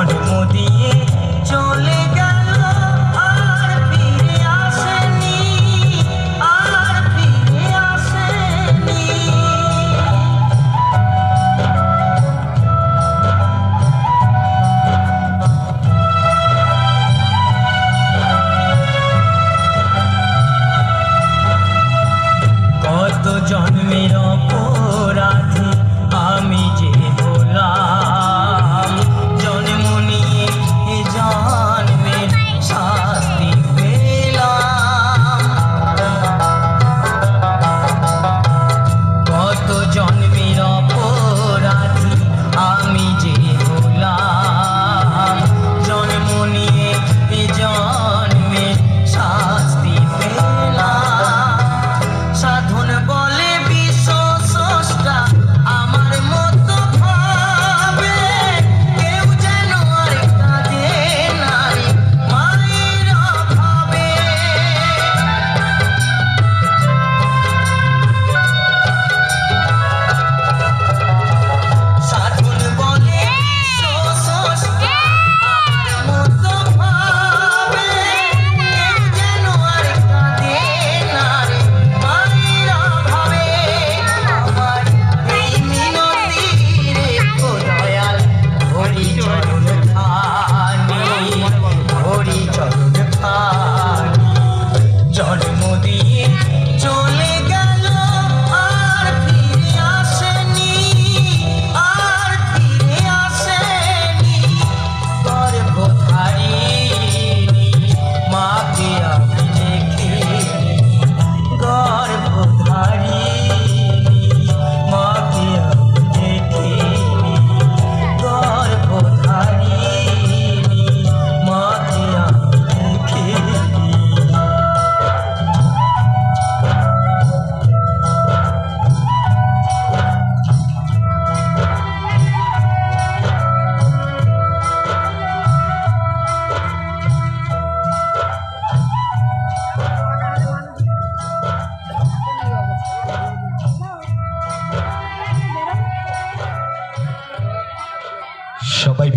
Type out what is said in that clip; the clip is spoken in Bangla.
জন্ম দিয়ে চলে গেল আর ফিরে আসেনি, আর ফিরে আসেনি। কত জন্মের অপরাধী আমি যে হলাম, জন্ম নিয়ে এ জন্মের শাস্তি পেলাম। কত জন্মের অপরাধী আমি যে হলাম, জন্ম নিয়ে এ জন্মের শাস্তি পেলাম। সাধন বলে বিশ্ব স্রষ্টা আমার মতো ভাবে, কেউ যেন আর কাঁদে না রে মায়ের অভাবে। সাধন বলে বিশ্ব স্রষ্টা আমার মতো ভাবে, কেউ যেন আর কাঁদে না রে মায়ের অভাবে। আমার এই মিনতি রে ও দয়াল, হরি চরণ থানি, হরি চরণ থানি। জন্ম দিয়ে চলে গেল আর ফিরে আসেনি, আর ফিরে আসেনি। গর্ভধারিণী মাকে আমি দেখিনি, গর্ভধারিণী মাকে আমি দেখিনি, গর্ভধারিণী মাকে আমি দেখিনি। সবাই